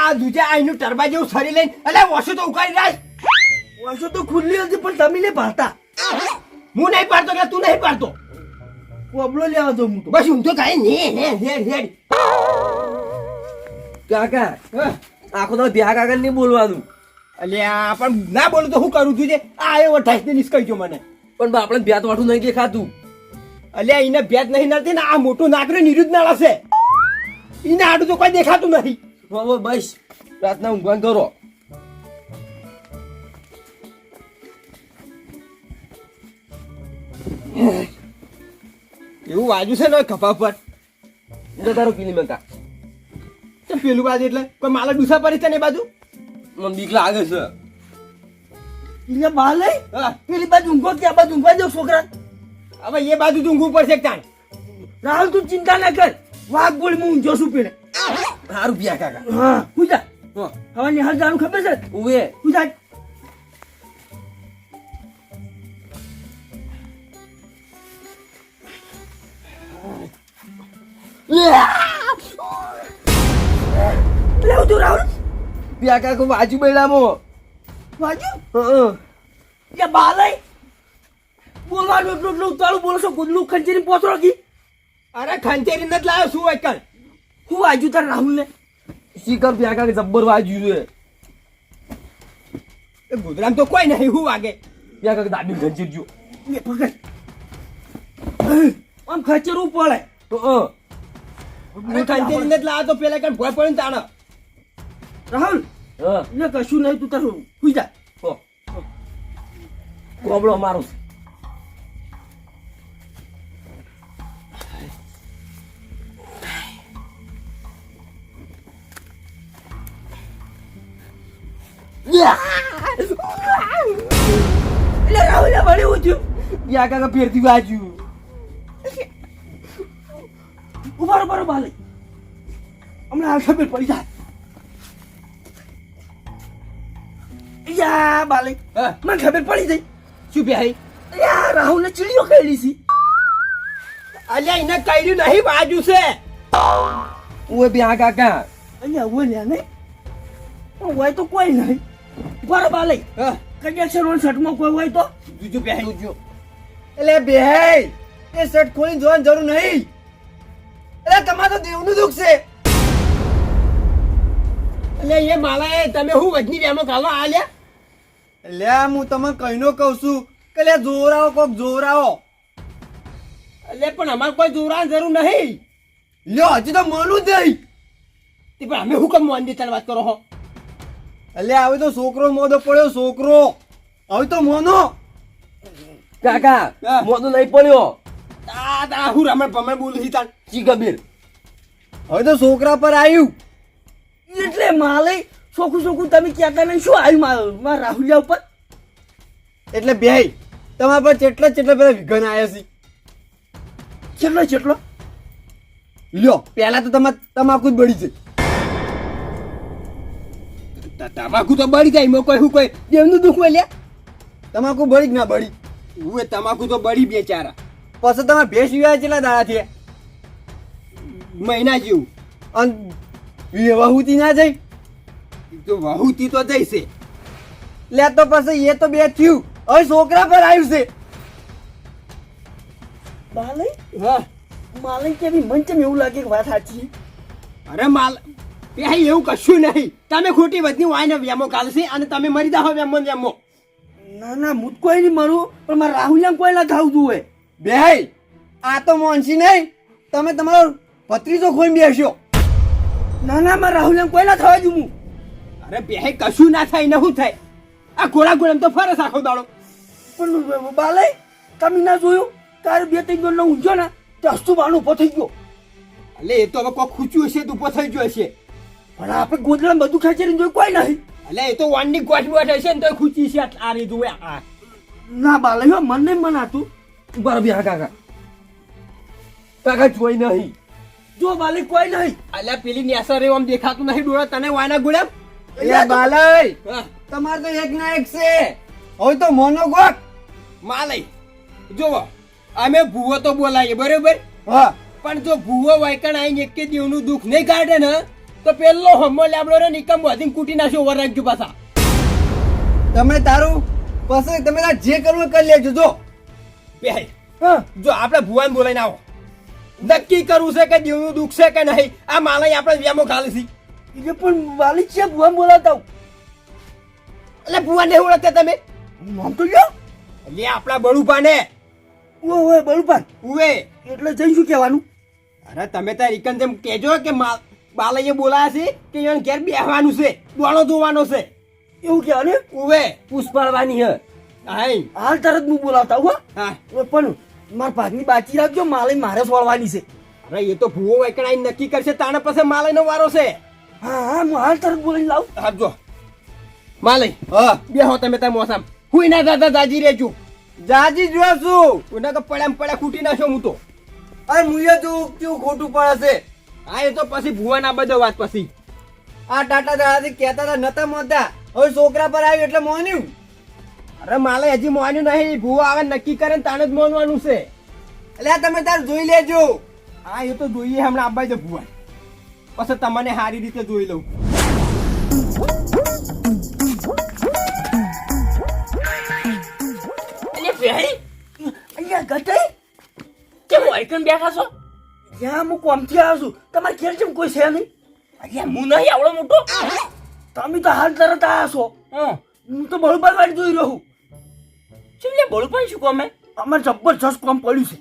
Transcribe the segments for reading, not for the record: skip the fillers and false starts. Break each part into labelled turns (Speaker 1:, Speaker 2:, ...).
Speaker 1: આ દુજા આઈનું ટરબા જેવું શરીર લઈને અલે વોશો તો ઉકાળી રાખ.
Speaker 2: વર્ષો તો ખુલ્લી હતી પણ તમે નહીં પાડતા.
Speaker 1: હું નહીં પાડતો કે તું નહીં પાડતો.
Speaker 2: કોબલો લેવા દો હું તો.
Speaker 1: બસ હું તો કાઈ ને હેડ.
Speaker 2: કાકા આખો તો ભ્યા કાકા નહીં બોલવાનું.
Speaker 1: અલ્યા પણ ના બોલું તો હું કરું છું જે આ આવ્યો 28 ને નિસ્કઈ ગયો મને.
Speaker 2: પણ આપણે ભ્યાત વાઠું નહીં દેખાતું.
Speaker 1: અલ્યા એને ભેદ નહીં નડતી ને આ મોટું નાકરે નિરુદ્ધ નાળ હશે. એને આડું તો કોઈ દેખાતું નથી.
Speaker 2: હવે બસ રાતના ઊંઘવાનું કરો.
Speaker 1: એવું વાજુ છે ને ખભા પર
Speaker 2: તારો પીલી મંકા
Speaker 1: પેલું બાજુ એટલે કોઈ માલા ડૂસા પડી છે ને એ બાજુ
Speaker 2: મને બીક લાગે છે.
Speaker 1: એટલે બહાર લઈ
Speaker 2: પેલી બાજુ ઊંઘો કે આ બાજુ ઊંઘવા દો છોકરા.
Speaker 1: હવે એ બાજુ તો ઊંઘવું પડશે તાણ.
Speaker 2: રાહુલ તું ચિંતા ના કર. વાઘ બોલી હું ઊંઘો છું પેલે.
Speaker 1: સારું ભ્યા કાકા.
Speaker 2: હા પૂજા હવે નિહાલ જાનું ખબર છે ઉવે પૂજા. લેવું તું રાહુલ
Speaker 1: ભ્યા કાકા વાજુ બેડામો
Speaker 2: વાજુ યા બાલય બોલવાનું એટલું ઉતાળું બોલો છો ગુદલું ખંચેરી પોતરો કી.
Speaker 1: અરે ખંચેરી નથી લાવ્યો શું હોય કર
Speaker 2: હું વાજુ તાર રાહુલ ને
Speaker 1: શીકર ભ્યા કાકા જબ્બર વાજ્યું છે. એ ગુજરામ તો કોઈ નહીં હું વાગે ભ્યા કાકા દાદી ખંચેર જો
Speaker 2: એ પકડ આમ ખંચેરું પડે
Speaker 1: તો હું ખંચેરી નથી લાવ્યો તો પેલા કઈ ભોય પડે ને તાણ.
Speaker 2: રાહુલ ને કશું નહીં તું તારું સુઈ જા.
Speaker 1: કોબળો મારો
Speaker 2: એટલે રાહુલ ભલે ઊંચ્યું
Speaker 1: ભ્યા કાકા ફેરથી વાજ્યું.
Speaker 2: ઉભારો બારો બાલે હમણાં હાલ ખબર પડી જાય. યા બાલે મને ખબર પડી ગઈ.
Speaker 1: શું ભાઈ
Speaker 2: યા રાહુલ ને ચીડીઓ ખાઈ છે.
Speaker 1: અલ્યા એને કર્યું નહીં બાજુ છે.
Speaker 2: ઓય ભ્યા કાકા અહીંયા ઓય ને હોય તો કોઈ નહીં. ઉભારો બાલે કજે છે રોન શર્ટમાં કોઈ હોય તો
Speaker 1: જુજુ પહેરી જુજુ. એટલે બેહી એ શર્ટ ખોલીને જોવાની જરૂર નહીં. એટલે તમારે તો દેવનું દુઃખ છે. એટલે એ માલા એ તમે હું વજની બેમો કાલો આલ્યા. એટલે હું તમને કહીનો કહું છું કે લે જોરાવો કોક જોરાવો. એટલે પણ અમારે કોઈ જોરાવાની જરૂર નહીં. લ્યો હજી તો મોનું જ નહીં. તે પણ અમે હુકમ મોન ચાલ વાત કરો હો. એટલે હવે તો છોકરો મોદો પડ્યો છોકરો. હવે તો મોનો
Speaker 2: કાકા મોતો નહીં પડ્યો.
Speaker 1: તા હું રમણ ભમણ બોલું છી તાન
Speaker 2: જી કબીર
Speaker 1: હવે તો છોકરા પર આવ્યું.
Speaker 2: એટલે માલે સોખું તમે કહેતા નહીં શું આવ્યું મારા રાહુલિયા ઉપર.
Speaker 1: એટલે બેય તમારા પર ચેટલા બધા વિઘન આવ્યા છે.
Speaker 2: ચેટલો
Speaker 1: લ્યો પહેલા તો તમાકુ જ બળી છે. તમાકુ તો બળી જાય એમાં કોઈ હું કોઈ દેવનું દુઃખ હોય લ્યા. તમાકુ બળી જ ના બળી. હું તમાકુ તો બળી બેચારા. પછી તમે ભેંસ વિવાહ કેટલા દાડા થયા મહિના જેવું. અને વહુતી ના જઈ તો વહુતી તો જઈશે. લે તો પછી એ તો બે થયું. હવે છોકરા પર આવ્યું છે.
Speaker 2: માલય માલય કેવી મન કેમ એવું લાગે કે વાત સાચી.
Speaker 1: અરે માલ ભાઈ એવું કશું નહીં. તમે ખોટી વચની વાયને વેમો કાલશે અને તમે મરી જાઓ વેમો.
Speaker 2: ના હું કોઈ નહીં મરું પણ મારા રાહુલિયા કોઈ ના થાવું જોઈએ.
Speaker 1: બેય આ તો મોનસી નહીં તમે તમારો ભત્રીજો ખોઈ બેસ્યો.
Speaker 2: ના મારા રાહુલિયા કોઈ ના થવા દઉં હું.
Speaker 1: અરે બેય કશું ના થાય ને શું થાય. આ ગોળા તો ફરસ આખો દાડો.
Speaker 2: પણ બાલય તમે ના જોયું તારે 2-3 જણનો ઊંઝો ને તે હસ્તુ બાણું ઉભો થઈ ગયો.
Speaker 1: એટલે એ તો હવે કોઈ ખૂચ્યું હશે તો ઉભો થઈ ગયો હશે.
Speaker 2: પણ આપણે ગોદડા બધું ખેંચીને જોયું કોઈ નહીં.
Speaker 1: એટલે એ તો વાનની ગોઠ હશે ને તો ખૂચી છે આ રે જોવે.
Speaker 2: ના બાલય મન નહીં મનાતું.
Speaker 1: બરાબર ભ્યા કાકા જોઈ નહીં.
Speaker 2: જો બાલય કોઈ નહીં.
Speaker 1: અલ્યા પેલી નેસર એમ દેખાતું નહીં ડોળા તને વાયના ગુડેમ. એટલે બાલય તમારે તો એક ના એક છે. હવે તો મોનો ગોટ માલય જોવો અમે ભૂવો તો બોલાઈએ બરોબર. હા પણ જો ભૂવો વાયકણ આવીને એક દેવનું દુઃખ નહીં કાઢે ને તો પેલો હમો લેબડો રે નિકમ વધીને કૂટી નાખ્યો ઓવર રાખજો પાછા.
Speaker 3: તમે તારું પછી તમે તાર જે કરવું એ કરી લેજો. જો
Speaker 1: બે
Speaker 2: હા
Speaker 1: જો આપણે ભુવાન બોલાઈને આવો, નક્કી કરવું છે કે દીવનું દુઃખ છે કે નહીં. આ માલય આપણે વ્યામો ખાલી છે.
Speaker 2: એ પણ વાલી છે ભુવા બોલાવતા હું.
Speaker 1: એટલે ભુવાન નહીં ઓળખતા તમે?
Speaker 2: નામ તો લ્યો.
Speaker 1: લે આપણા બળુપાને
Speaker 2: ઓય બળુપાન.
Speaker 1: ઉવે.
Speaker 2: એટલે જઈ શું કહેવાનું?
Speaker 1: અરે તમે તાર ઇકન જેમ કહેજો કે બાલઈએ બોલાયા છે કે એને ઘેર બેહવાનું છે, દોણો જોવાનો છે.
Speaker 2: એવું કહેવાનું એમ?
Speaker 1: ઉવે
Speaker 2: પુષ્પાળવાની હે.
Speaker 1: હાય
Speaker 2: હાલ તરત હું બોલાવતા હું.
Speaker 1: હા.
Speaker 2: ઓય પણ મારા ભાગની બાચી રાખજો, માલે મારે સોળવાની છે.
Speaker 1: અરે એ તો ભૂવો એકડા નક્કી કરશે તાણે પછી માલયનો વારો છે.
Speaker 2: હા હા હું હાલ તરત બોલાવી લાવું.
Speaker 1: આપજો માલય.
Speaker 3: હા
Speaker 1: બેહો તમે તાર મોસામ. હુઈ ના દાદા જાજી રહેજો.
Speaker 3: જાજી જો છું.
Speaker 1: ઉના કે પડ્યા ખૂટી નાખ્યો હું તો.
Speaker 3: અરે મુએ તો કેવું ખોટું પડે છે.
Speaker 1: હા એ તો પછી ભુવાન આ બધો વાત પછી.
Speaker 3: આ ટાટા દાદાથી કહેતા હતા નતા મોતા, હવે છોકરા પર આવ્યું એટલે મોન્યું.
Speaker 1: અરે માલય હજી મોન્યું નહીં, ભુવો આવે નક્કી કરે ને તાણે જ મોનવાનું છે.
Speaker 3: એટલે આ તમે તાર જોઈ લેજો.
Speaker 1: હા એ તો જોઈએ હમણાં આબાઈ દે ભુવાન, પછી તમને સારી રીતે જોઈ લઉં.
Speaker 2: અરે બેહી અહીંયા ગટાઈ કેમ વાઈકન બેઠા છો? જ્યાં હું કોમથી આવ્યો છું, તમારે ઘેર જેમ કોઈ છે નહીં? અહીંયા હું નહીં આવડો મોટો. તમે તો હાલ તરત આવ્યા છો. હું તો બળુપાન વાળી જોઈ રહ્યો છું. શું લે બળુપાન શું કામ? અમારે જબરજસ્ત કામ પડ્યું છે.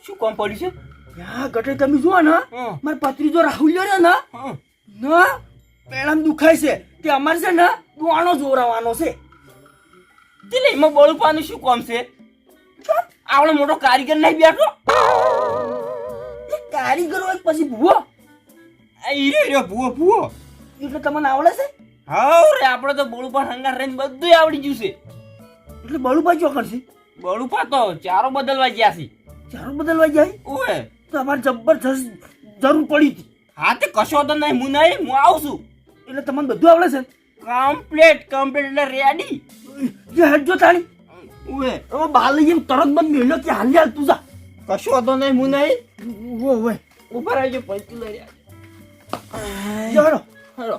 Speaker 2: શું કામ પડ્યું છે? યા ગટે તમે જુઓ ને, મારા પત્રીજો રાહુલ રે ને ના પેલામ દુખાય છે કે અમારે છે ને દોણો જોરાવાનો છે. એટલે એમાં બળુપાનું શું કામ છે? આવડો મોટો કારીગર નહીં બેઠો? કારીગર હોય પછી ભૂવો
Speaker 1: હીરો ભુવો ભુવો
Speaker 2: એટલે તમને આવડે છે?
Speaker 4: હાઉ રે આપણે તો બળુપા હંગાર રહીને બધું આવડી ગયું છે.
Speaker 2: એટલે બળુપા ચો કરશે?
Speaker 4: બળુપા તો ચારો બદલવા ગયા છે.
Speaker 2: ચારો બદલવા જાય
Speaker 4: ઓએ
Speaker 2: તો અમારે જબરજસ્ત જરૂર પડી હતી.
Speaker 4: હા તે કશો તો નહીં, હું નહીં, હું આવું છું.
Speaker 2: એટલે તમને બધું આવડે છે?
Speaker 4: કમ્પ્લીટ એટલે રેડી.
Speaker 2: જે હેડજો તાણી
Speaker 4: ઓએ
Speaker 2: હવે બાલજી તરત બંધ મેલ્યો કે હાલ હાલ તું જા.
Speaker 4: કશો તો નહીં, હું નહીં.
Speaker 2: ઓય
Speaker 4: ઉપર આવજો પૈકી લઈ રહ્યા.
Speaker 2: હેડો
Speaker 4: હેડો.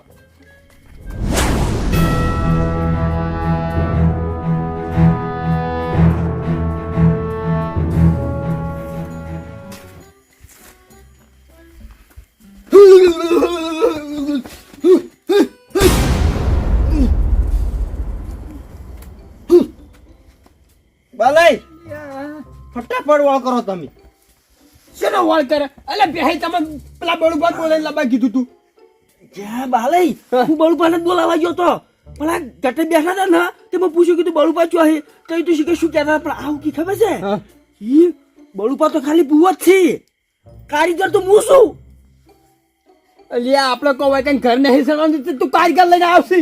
Speaker 3: બાલાઈ ફટાફટ વાળ કરો તમે.
Speaker 1: શેનો વાળ કરે? અલે બેહી તમે પેલા બળુપાન બોલાઈને લબાઈ કીધું તું.
Speaker 2: જ્યાં બાલઈ હું બળુપાને જ બોલાવા ગયો તો, પણ આ ગટે બેઠા હતા ને તે મેં પૂછ્યું કીધું બળુપા ચો હે તો એ તો શું કે શું કહેતા પણ આવું કી ખબર છે?
Speaker 1: હા.
Speaker 2: ઈ બળુપા તો ખાલી ભૂવો જ છે, કારીગર તો હું છું.
Speaker 1: અલ્યા આપણે કોઈ કઈ ઘર નહીં સણવાનું, તું કારીગર લઈને આવશે.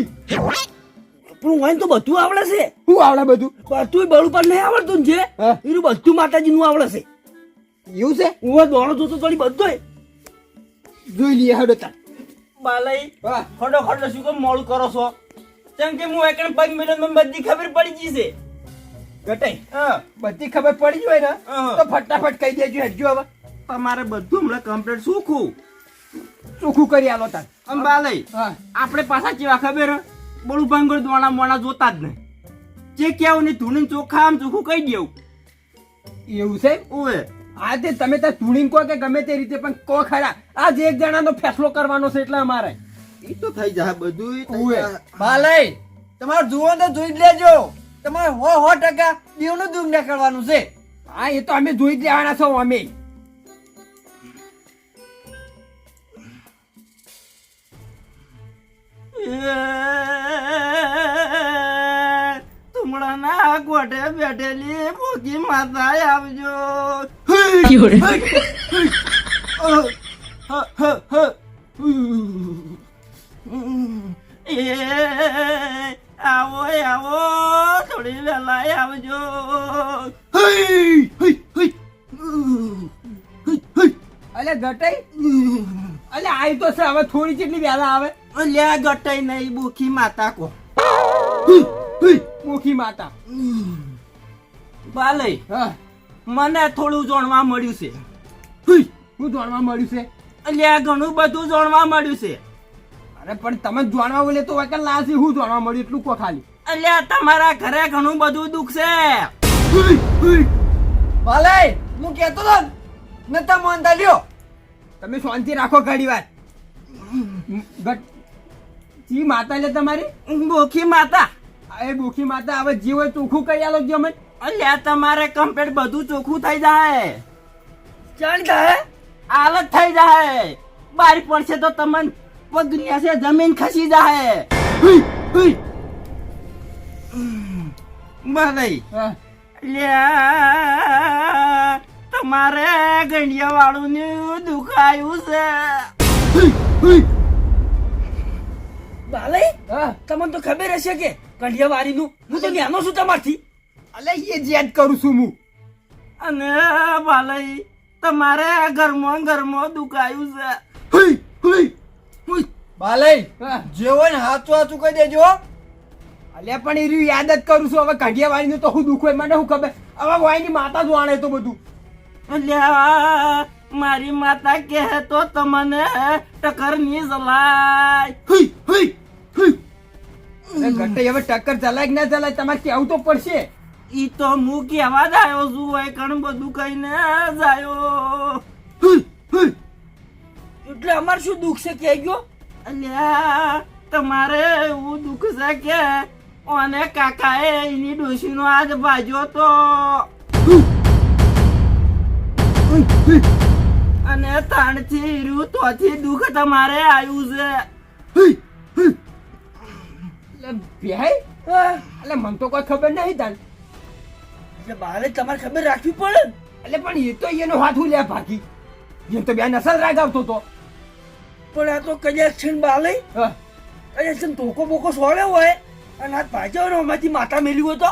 Speaker 2: પણ વાંઈ તો બધું આવડે છે.
Speaker 1: શું આવડે બધું?
Speaker 2: બધું બળુપા નહીં આવડતું ને છે
Speaker 1: હા.
Speaker 2: એનું બધું માતાજી નું આવડે છે.
Speaker 1: એવું છે?
Speaker 2: હું દોણો જોતો થોડી બધું
Speaker 1: જોઈ લઈએ હેડો તાર.
Speaker 4: બાલાઈ
Speaker 1: હા.
Speaker 4: ખોટો ખોટો શું કામ મોડું કરો છો? કેમ કે હું એકને 5 મિનિટમાં બધી ખબર પડી ગઈ છે.
Speaker 1: ગટાઈ
Speaker 4: હા
Speaker 1: બધી ખબર પડી હોય ને
Speaker 4: હા.
Speaker 1: તો ફટાફટ કહી દેજો. હેડજો હવે
Speaker 4: તમારે બધું હમણાં કમ્પ્લીટ સુખું.
Speaker 1: ચોખ્ખું કરી આલો તાર.
Speaker 4: આમ બાલાઈ
Speaker 1: હા
Speaker 4: આપણે પાછા કેવા ખબર બળું ભાંગર દોણા મોણા જોતા જ નહીં. જે કેવું ને ધૂણી ચોખ્ખા આમ ચોખ્ખું કહી દેવું.
Speaker 1: એવું છે?
Speaker 4: ઓએ
Speaker 1: હા તે તમે તાર ધૂણી કહો કે ગમે તે રીતે પણ કહો ખરા. આજ એક જણાનો ફેસલો કરવાનો છે એટલે અમારે.
Speaker 4: એ તો થઈ જાય બધું.
Speaker 1: ઉવે.
Speaker 3: બાલાઈ તમારે જુઓ તો જોઈ જ લેજો. તમારે 100% દેવનું દુઃખ નીકળવાનું છે.
Speaker 1: હા એ તો અમે જોઈ જ લેવાના છો અમે.
Speaker 4: તુમડા ના કોઠે બેઠેલી ભોગી માતા આવજો. એ આવો આવો થોડી વેલા આવજો.
Speaker 1: અલે ગટાઈ અલે આઈ તો છે હવે થોડી જેટલી વહેલા આવે.
Speaker 4: લ્યા ગટાઈ નહીં ભૂખી માતા કો.
Speaker 1: મુખી માતા.
Speaker 4: બાલઈ
Speaker 1: હા
Speaker 4: મને થોડું જાણવા મળ્યું છે.
Speaker 1: શું જાણવા મળ્યું છે?
Speaker 4: અલ્યા ઘણું બધું જાણવા મળ્યું છે.
Speaker 1: અરે પણ તમે જાણવા બોલે તો વકલ લાસી હું જાણવા મળ્યું એટલું કો ખાલી.
Speaker 4: અલ્યા તમારા ઘરે ઘણું બધું દુઃખ છે.
Speaker 3: ભાલઈ હું કેતો તો નતા માનતા લ્યો.
Speaker 1: તમે શાંતિ રાખો ઘડી વાર. જી માતા લે તમારી
Speaker 4: બોખી માતા.
Speaker 1: એ ભૂખી માતા હવે જે હોય ચોખ્ખું કરી આલો જો મને.
Speaker 4: અલ્યા તમારે કમ્પ્લીટ બધું ચોખ્ખું થઈ જાય.
Speaker 2: જાણી થાય
Speaker 4: હાલત થઈ જાય. બારી પડશે તો તમને પગ ન્યાસે જમીન ખસી જાય. ભાઈ
Speaker 1: હા.
Speaker 4: લ્યા તમારે ગંડિયા વાળું દુખાયું છે.
Speaker 2: ભાલઈ
Speaker 1: હા.
Speaker 2: તમને તો ખબર હશે કે કંઢિયાવાડી નું હું તો ન્યાનો છું તમારથી.
Speaker 1: અલે એ જ યાદ કરું છું હું.
Speaker 4: અને ભાલઈ તમારે ઘરમાં દુખાયું છે.
Speaker 3: ભાલઈ
Speaker 1: હા.
Speaker 3: જે હોય ને હાચું હાચું કહી દેજો.
Speaker 1: અલ્યા પણ એ રહ્યું યાદ જ કરું છું. હવે કાઢિયાવાડીનું તો શું દુઃખ હોય મને શું ખબર. હવે વાયની માતા જ વાણે તો બધું.
Speaker 4: અલ્યા મારી માતા કહે તો તમને ટક્કર ની જલાય.
Speaker 1: અરે ઘટે હવે ટક્કર ચલાય કે ના ચલાય તમારે કેવું તો પડશે.
Speaker 4: ઈ તો હું કેવા જ આવ્યો છું. હોય ઘણું બધું કહીને જાયો.
Speaker 2: એટલે અમારે શું દુઃખ છે કે ગયો
Speaker 4: અલ્યા તમારે એવું દુઃખ છે કે ઓને કાકાએ એની ડોશીનો આજ ભાજ્યો તો અને તાણથી રહ્યું તોથી દુઃખ તમારે આવ્યું છે.
Speaker 1: એટલે બેહાઈ એટલે મને તો કોઈ ખબર નહીં તાન.
Speaker 2: એટલે ભાલે તમારે ખબર રાખવી પડે ને.
Speaker 1: એટલે પણ એ તો એનો હાથ ઉલ્યા ભાગી. એ તો બે નસલ રાગ આવતો તો.
Speaker 2: પણ આ તો કદાચ છે ને ભાલઈ
Speaker 1: હા.
Speaker 2: કદાચ છે ને ધોકો બોકો સોળ્યો હોય અને હાથ ભાજ્યો ને અમારથી માતા મેલી હોય તો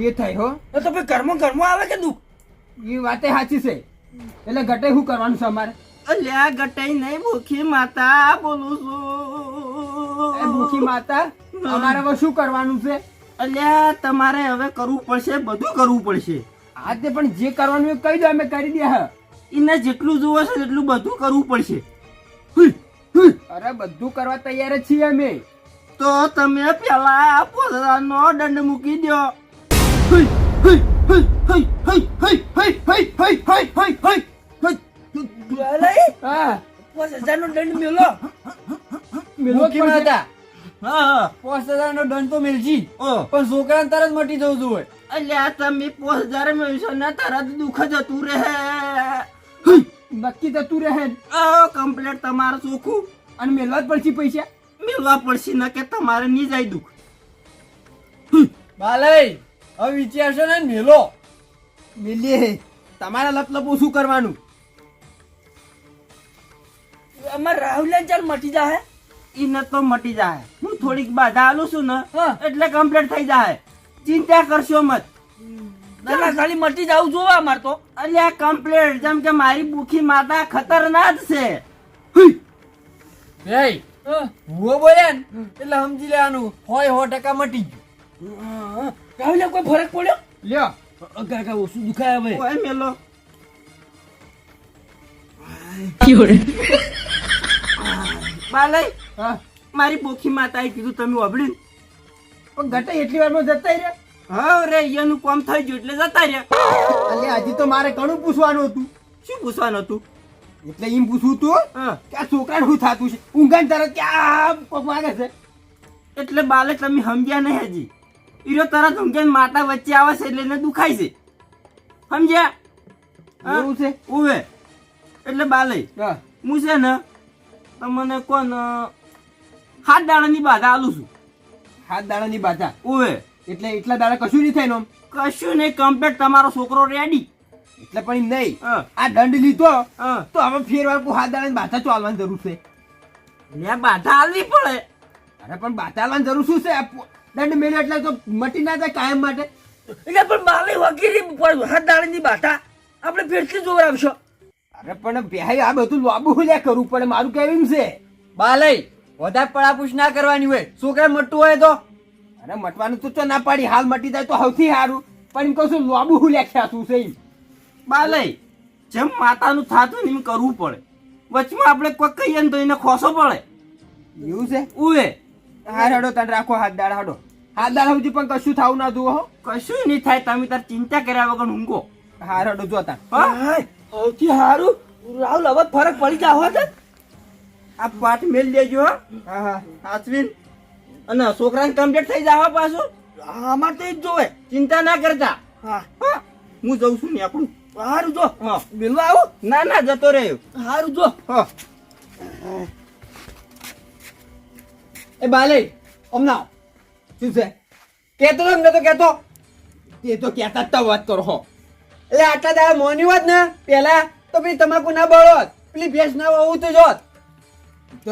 Speaker 1: એ થાય હો.
Speaker 2: તો ભાઈ ઘરમાં આવે કે દુઃખ.
Speaker 1: એ વાતે સાચી છે. એટલે ઘટે શું કરવાનું છે અમારે.
Speaker 4: અલ્યા ગટાઈ નહીં ભૂખી માતા બોલું
Speaker 1: એ
Speaker 4: છું.
Speaker 1: ભૂખી માતા અમારે હવે શું કરવાનું છે.
Speaker 4: અલ્યા તમારે હવે કરવું પડશે. બધું કરવું પડશે.
Speaker 1: આ તે પણ જે કરવાનું એ કહી દો અમે કરી દે. હા.
Speaker 4: એને જેટલું જોવે છે એટલું બધું કરવું પડશે.
Speaker 1: અરે બધું કરવા તૈયાર જ છીએ અમે.
Speaker 4: તો તમે પેલા પોતાનો દંડ મૂકી દો.
Speaker 2: ભાલઈ
Speaker 1: હા.
Speaker 2: 5000 નો દંડ મેલો.
Speaker 3: ભૂખી માતા
Speaker 4: હા
Speaker 3: 5000 નો દંડ તો મિલજી
Speaker 4: ઓ
Speaker 3: પણ છોકરાને તરત મટી જવું જોઈએ.
Speaker 4: અલ્યા તમે 5000 મેળશો ને તરત દુઃખ જતું રહે.
Speaker 1: નક્કી થતું રહે ને.
Speaker 4: કમ્પ્લેટ તમારું ચોખ્ખું
Speaker 1: અને મેળવા જ પડશે પૈસા.
Speaker 4: મેળવા પડશે ને કે તમારે નહીં જાય દુઃખ.
Speaker 3: ભાલઈ હવે વિચારશો ને મેલો.
Speaker 1: મિલીએ તમારા લપલપ શું કરવાનું.
Speaker 2: અમારે રાહુલિયા ચાલ મટી જાય.
Speaker 4: ઈને તો મટી જાય. હું થોડીક બાધા આલું છું ને
Speaker 2: હા.
Speaker 4: એટલે કમ્પ્લેટ થઈ જાય. ચિંતા કરશો મત.
Speaker 2: દાદા ખાલી મટી જાવું જોવે અમારે તો.
Speaker 4: અલ્યા કમ્પ્લેટ જેમ કે મારી ભૂખી માતા ખતરનાક છે.
Speaker 3: ભાઈ ભૂવો બોલ્યા ને એટલે સમજી લેવાનું 100% મટી ગયું.
Speaker 2: રાહુલિયા કોઈ ફરક પડ્યો
Speaker 1: લ્યો.
Speaker 2: કાકા ઓછું દુખાય હવે.
Speaker 4: ઓય મેલો બાલય
Speaker 1: હા.
Speaker 4: મારી ભૂખી માતાએ કીધું તમે વાપર્યું.
Speaker 1: પણ ઘટે એટલી વારમાં જતા રહ્યા.
Speaker 4: હા રે એનું કામ થઈ ગયું એટલે જતા રહ્યા.
Speaker 1: એટલે હજી તો મારે ઘણું પૂછવાનું હતું.
Speaker 4: શું પૂછવાનું હતું?
Speaker 1: એટલે એમ પૂછવું હતું
Speaker 4: હા
Speaker 1: કે આ છોકરાને શું થતું છે. ઊંઘાને તરત ક્યાં પગ વાગે છે.
Speaker 4: એટલે બાલે તમે સમજ્યા નહીં હજી. ઈરો તરત ઊંઘે માતા વચ્ચે આવે છે એટલે એને દુખાય છે. સમજ્યા? હા?
Speaker 1: એવું છે.
Speaker 4: ઉવે એટલે બાલે
Speaker 1: હા.
Speaker 4: હું છે ને તમને કોણ 7 દાડાની બાધા આલું છું.
Speaker 1: 7 દાડાની બાધા.
Speaker 4: ઉવે
Speaker 1: એટલે એટલા દાડા કશું નહીં થાય ને આમ.
Speaker 4: કશું નહીં કમ્પ્લેટ તમારો છોકરો રેડી.
Speaker 1: એટલે પણ એમ નહીં.
Speaker 4: હા
Speaker 1: આ દંડ લીધો
Speaker 4: હા
Speaker 1: તો હવે ફેરવાર 7 દાડાની બાધા ચાલવાની જરૂર છે.
Speaker 4: લે બાધા આલવી પડે.
Speaker 1: અરે પણ બાધા ચાલવાની જરૂર શું છે. આ દંડ મેળ્યો એટલે તો મટી ના જાય કાયમ માટે.
Speaker 2: એટલે પણ માલે વગેરે હાથ દાડાની બાટા આપણે ફેરથી જોવરાવશો.
Speaker 1: અરે પણ ભાઈ આ બધું લાંબુ લ્યા કરવું પડે. મારું કેવું છે.
Speaker 3: ભાલઈ વધારે પડાપૂછ ના કરવાની હોય. છોકરા મટતું હોય તો
Speaker 1: અરે મટવાનું તો ના પાડી. હાલ મટી જાય તો સૌથી સારું. પણ એમ કહું છું લાંબુ લ્યા શું છે એમ.
Speaker 4: બાલય જેમ માતાનું થાતું ને એમ કરવું પડે. વચમાં આપણે કોઈ કહીએ ને તો એને ખોસો પડે.
Speaker 1: એવું છે
Speaker 4: ઉએ
Speaker 1: હાર હડો તને રાખો હાથ દાડા હડો હાથ દાડા સુધી પણ કશું થાવું ના જુઓ હો
Speaker 4: કશું નહીં થાય તમે તાર ચિંતા કર્યા વગર ઊંઘો
Speaker 1: હાર હડો જોતા
Speaker 2: હા સૌથી સારું રાહુલ હવે ફરક પડી જાય હોત
Speaker 4: આ પાઠ મેલ દેજો હો
Speaker 1: હા હા
Speaker 4: સાચવીન અને છોકરાને કમ્પ્લીટ થઈ જાવ પાછું
Speaker 2: અમારે તો એ જ જોવે
Speaker 4: ચિંતા ના કરતા
Speaker 2: હા
Speaker 4: હા હું જઉં છું ને આપણું
Speaker 2: સારું જો
Speaker 4: હા
Speaker 2: મિલવા આવું
Speaker 4: ના ના જતો રહ્યો
Speaker 2: સારું જો
Speaker 1: હા એ બાલે હમણાં શું છે કેતો તો એમને તો કેતો તે તો કહેતા જ તો વાત કરો હો એટલે આટલા દાડા મોની વાત ને પેલા તો પેલી તમાકુ ના બળોત પેલી ભેંસ ના વહુ તો જોત તો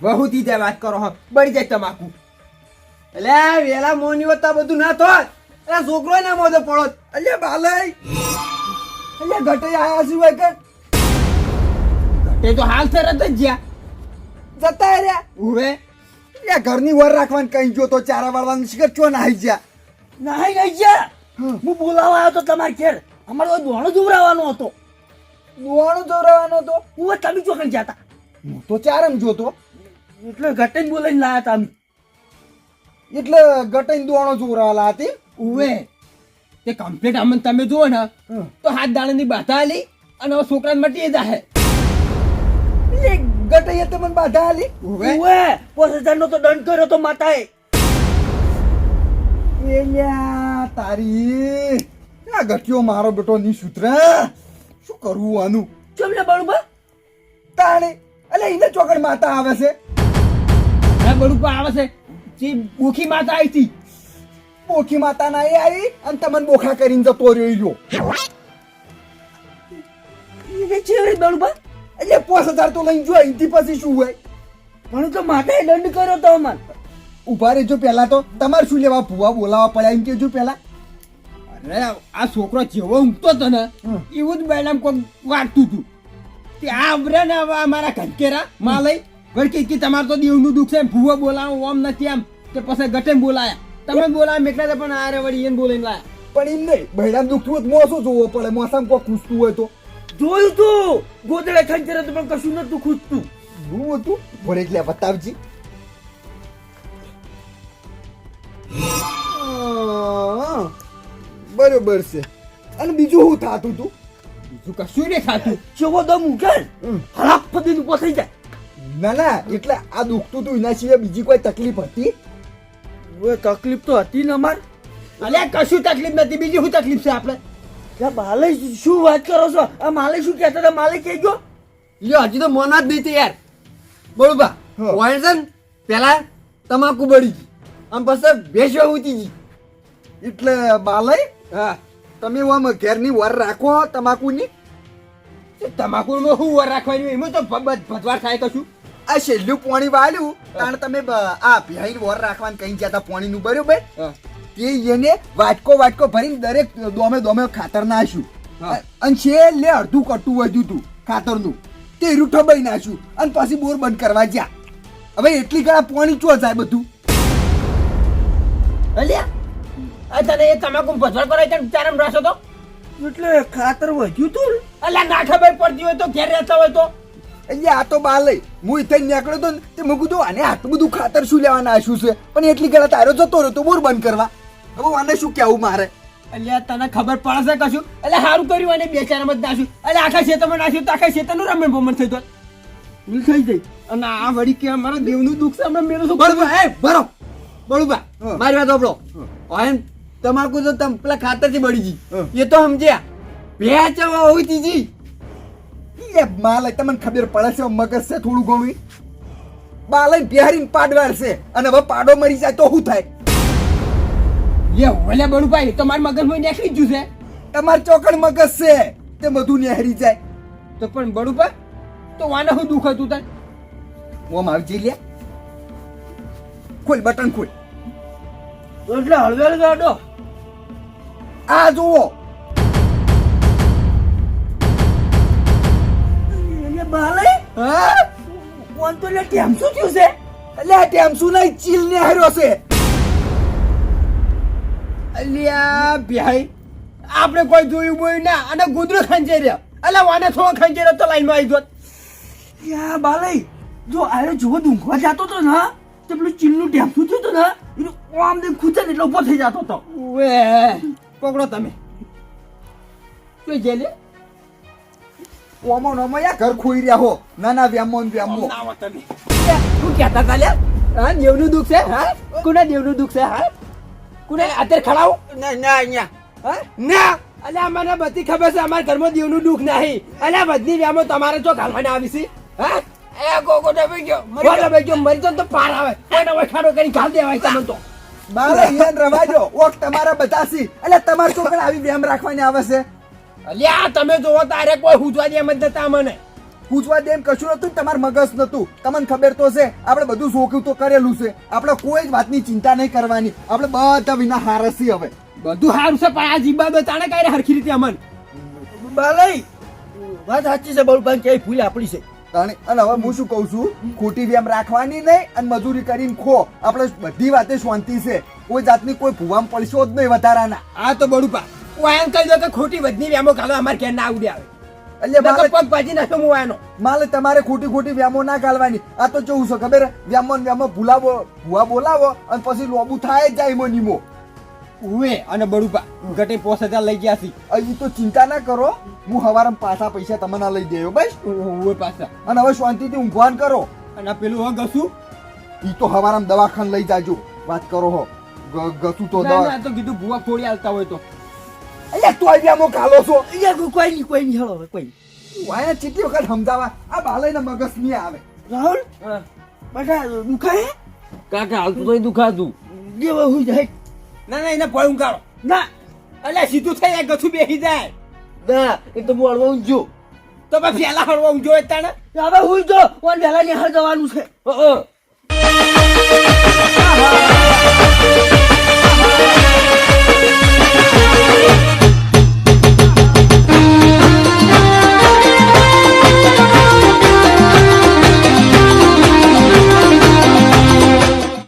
Speaker 1: બહુ થી વાત કરો હો બળી જાય તમાકુ એટલે વેલા મોની વાત તો બધું ના થોત એટલે છોકરો ના મોઢે પડોત એટલે બાલય એટલે ઘટે આયા શું હોય કે ઘટે તો હાલ તરત જ જ્યાં જતા રહ્યા ઉવે
Speaker 3: યા ઘરની વર રાખવાનું કઈ જો તો ચારા વાળવાનું શિખર ચો નાહી જા
Speaker 2: નહીં નહીં જા હું બોલાવા આવ્યો તો તમારે ઘેર અમારે તો દોણો દુવરાવાનો હતો
Speaker 3: દુવાણું દોરાવાનો તો
Speaker 2: હું તમે ચોકડી જતા
Speaker 3: હું તો ચારમ જોતો
Speaker 2: એટલે ઘટે બોલાઈને લાયા હતા અમે
Speaker 3: એટલે ગટાઈને દુવાણો જોરાવાલા હતી
Speaker 1: ઉવે તે કમ્પ્લીટ અમને તમે જુઓ ને તો હાથ દાણાની બાધા આલી અને હવે છોકરાને મટી જાહે
Speaker 3: એ ગટાઈએ તમને બાધા આલી
Speaker 1: ઉવે
Speaker 2: ઉવે 5000 નો તો દંડ કર્યો તો માતાએ
Speaker 3: એલ્યા તારી આ ગઠિયો મારો બેટો ની સૂત્ર શું કરવું આનું
Speaker 2: ચમને બળુબા
Speaker 3: તાણે અલે એને ચોકડ માતા આવે છે
Speaker 1: આ બડું આવે છે જે ભૂખી માતા આવી હતી
Speaker 3: બોખી માતા ના એ આવી અને તમને બોખા કરીને જતો રહ્યો
Speaker 2: એ ચેવરી બળુબા
Speaker 3: એટલે 5000 તો લઈને જો અહીંથી પછી શું હોય
Speaker 2: પણ તો માતાએ દંડ કર્યો તો અમન
Speaker 3: ઉભા રહેજો પેલા તો તમારે શું લેવા ભૂવા બોલાવા પડ્યા એમ કેજો પેલા
Speaker 1: અરે આ છોકરો જેવો ઊંઘતો હતો ને એવું જ બેડામ કોઈ વાગતું હતું તે આ અમરે ને હવે અમારા ઘંકેરા માં લઈ વળકી કે તમારે તો દેવનું દુઃખ છે ભૂવો બોલાવો ઓમ નથી આમ તે પછી ગટે બોલાયા તમે બોલાયા મેકલા પણ આરે વળી એને બોલાઈને લાયા
Speaker 3: પણ એમ નહીં ભૈડામ દુખતું હોય તો મોસો જોવો પડે મોસામાં કોઈ ખૂસતું હોય તો
Speaker 2: જોયું તું ગોદડે ખંચરે તો પણ કશું નતું ખૂજતું
Speaker 3: એવું હતું ભરે એટલે બતાવજી બરોબર છે અને બીજું શું થાતું તું
Speaker 1: બીજું કશું નહીં ખાતું
Speaker 2: ચેવો દમ ઉકેલ હરાપ ફદી ઉપર થઈ જાય
Speaker 3: ના ના એટલે આ દુખતું તું એના સિવાય બીજી કોઈ તકલીફ હતી
Speaker 2: હવે તકલીફ તો હતી ને અમાર
Speaker 1: અલ્યા કશું તકલીફ નથી બીજી શું તકલીફ છે આપણે
Speaker 2: ત્યાં માલે શું વાત કરો છો આ માલે શું કહેતા હતા માલે કહેજો
Speaker 1: લ્યો હજી તો મોના જ નહીં તે યાર બરોબર
Speaker 3: હા.
Speaker 1: વાયસન પેલા તમાકુ બળી ગઈ આમ પછી ભેંસો ઉતી ગઈ
Speaker 3: એટલે બાલય
Speaker 1: હા
Speaker 3: તમે આમ ઘેરની વર રાખો તમાકુની
Speaker 1: તમાકુ નું શું વાર રાખવાની હોય? એમાં તો ભજવાર થાય કશું
Speaker 3: આ છેલ્લું પાણી વાળ્યું કારણ તમે આ ભેહી વર રાખવાનું કઈ ગયા હતા પાણીનું બરોબર તે એને વાટકો વાટકો ભરીને દરેક દોમે દોમે ખાતર નાખ્યું
Speaker 1: હા.
Speaker 3: અને છેલ્લે અડધું કટું વધ્યું હતું ખાતરનું તે રૂઠો બઈ નાખ્યું અને પછી બોર બંધ કરવા જ્યાં હવે એટલી ઘણા પાણી ચો જાય બધું
Speaker 1: અલ્યા આ તને એ તમાકુ ભજવાર કરાય તને ચારમ રાસો તો
Speaker 2: એટલે ખાતર વધ્યું તું ને.
Speaker 1: અલ્યા ના ખબર પડતી હોય તો ઘેર રહેતા હોય તો
Speaker 3: એટલે આ તો બાલય હું ઇથે નીકળ્યો તો ને તે મેં કીધું આને આટલું બધું ખાતર શું લેવા નાખ્યું છે પણ એટલી ઘણા તારો જતો રહ્યો તો બોર બંધ કરવા હવે આને શું કહેવું મારે
Speaker 1: અલ્યા તને ખબર પડશે કશું એટલે સારું કર્યું અને બે ચાર મત નાખ્યું એટલે આખા ખેતરમાં નાખ્યું તો આખા ખેતરનું રમણ ભમણ થઈ જાય
Speaker 2: ભૂલ થઈ જાય
Speaker 1: અને આ વળી કે અમારા દેવનું દુઃખ છે હમણાં મેળો શું
Speaker 3: બરોબર એ બરો
Speaker 1: બળુબા
Speaker 3: હા.
Speaker 1: મારી વાત સાંભળો ઓય તમાકુ તો તમ પેલા ખાતરથી બળી ગઈ એ તો સમજ્યા ભેંસ હોય તીજી
Speaker 3: એ માલય તમને ખબર પડે છે મગજ છે થોડું ઘણું બાલય બિહારીને પાડવાર છે અને હવે પાડો મરી જાય તો શું થાય
Speaker 1: લે ઓલે બળુભાઈ તો મારા મગજમાં નીકળી જ ગયું છે
Speaker 3: તમારે ચોકડ મગજ છે તે બધું નેહરી જાય
Speaker 1: તો પણ બળુભા તો વાને શું દુઃખ હતું તને
Speaker 3: ઓમ આવજી લે ખોલ બટન ખોલ
Speaker 2: એટલે હળવેલ ગાડો
Speaker 3: આ જુઓ
Speaker 2: એને બાલે
Speaker 3: હા
Speaker 2: કોણ તો એટલે ટેમ શું થયું છે
Speaker 3: એટલે આ ટેમ શું નહીં ચીલ નેહર્યો છે
Speaker 1: અલ્યા ભાઈ આપણે કોઈ જોયું બોયું ના અને ગુદરો ખંચે રહ્યા અલ્યા વાને થોડો ખંચે રહ્યો તો લાઈનમાં આવી ગયો
Speaker 2: યા બાલે જો આરે જો ઊંઘવા જતો તો ને તો પેલું ચીલનું ઢેમસું થયું હતું ને એનું આમ ને ખૂચે ને એટલે ઊભો થઈ જતો હતો.
Speaker 1: ઉવે પકડો તમે શું જેલે
Speaker 3: ઓમો નોમો યા ઘર ખોઈ રહ્યા હો નાના વ્યામો ને વ્યામો.
Speaker 1: આવો તમે શું કહેતા હતા લ્યા? હા દેવનું દુઃખ છે હા કોના દેવનું દુઃખ છે હા કોને અત્યારે ખડાવો ના ના અહીંયા હા ના અલ્યા મને બધી ખબર છે અમારા ઘરમાં દેવનું દુઃખ નહીં અલ્યા બધી વ્યામો તમારે જો ઘાલવાના આવી છે હા એ ગોગો ડબી ગયો મરી તો પાર આવે કોઈને વખાડો કરી ઘાલ દેવાય તમને તો
Speaker 3: મારે યાન રવાજો ઓક તમારા બધા સી એટલે તમારે છોકરા આવી વ્યામ રાખવાની આવે છે.
Speaker 1: અલ્યા તમે જોવો તારે કોઈ હુજવા દે એમ જ નતા મને
Speaker 3: પૂછવા દે એમ કશું નતું તમારું મગજ નતું. તમને ખબર તો છે આપણે બધું શોખ્યું તો કરેલું છે. આપણે કોઈ જ વાતની ચિંતા નહીં કરવાની. આપણે બધા વિના હારસી હવે
Speaker 1: બધું સારું છે પણ આ જીબા બતાણે કઈ હરખી રીતે અમન
Speaker 2: બાલઈ વાત સાચી છે બળુભાઈ ક્યાંય ભૂલ આપણી છે.
Speaker 3: અને હવે હું શું કહું છું ખોટી વ્યામ રાખવાની નહીં અને મજૂરી કરીને ખો. આપણે બધી વાતે શાંતિ છે. કોઈ જાતની કોઈ ભૂવામ પડશો જ નહીં વધારાના.
Speaker 1: આ તો બડુપા હું એમ કહી દો કે ખોટી વધની વ્યામો કાઢો અમારે ઘેર ના આવડે આવે
Speaker 3: એટલે
Speaker 1: નકર
Speaker 3: મારે
Speaker 1: પગ ભાજી નાખો હું આનો
Speaker 3: માલે તમારે ખોટી વ્યામો ના ગાલવાની. આ તો કેવું છે ખબર વ્યામો ને વ્યામો ભૂવા બોલાવો અને પછી લોબુ થાય જ જાય નીમો.
Speaker 1: ઉવે અને બડુપા ઘટે 5000 લઈ ગયા છી
Speaker 3: અહીં તો ચિંતા ના કરો. હું હવારમાં પાછા પૈસા તમને લઈ દેયો બસ.
Speaker 1: ઉવે પાછા
Speaker 3: અને હવે શાંતિથી ઊંઘવાન કરો.
Speaker 1: અને પેલું હો ગસું
Speaker 3: ઈ તો હવારમાં દવાખાને લઈ જાજો. વાત કરો હો ગસુ તો
Speaker 1: ના
Speaker 3: દવા
Speaker 1: ના તો કીધું ભૂવા ફોડી આલતા હોય તો
Speaker 3: અહીંયા તો વ્યામો કાલો છો.
Speaker 2: અહીંયા કોઈ નહીં હેળો હવે કોઈ નહીં.
Speaker 3: વાયા કેટલી વખત સમજાવા આ બાલાઈના મગજ નહીં આવે.
Speaker 2: રાહુલ બેટા દુખાય
Speaker 4: કાકા હાલ તો દુખાતું
Speaker 2: જેવો હું જાય
Speaker 1: ના ના એને પોય ઊંઘાડો
Speaker 2: ના
Speaker 1: અલ્યા સીધું થઈ જાય ગથું બેસી જાય
Speaker 2: ના એ તો હું હળવા ઊંઘજો
Speaker 1: તો પછી ફેલા હળવા ઊંઘો હોય તાણે
Speaker 2: હવે હું જો ઓન વહેલા નિહાળ જવાનું છે.
Speaker 1: હા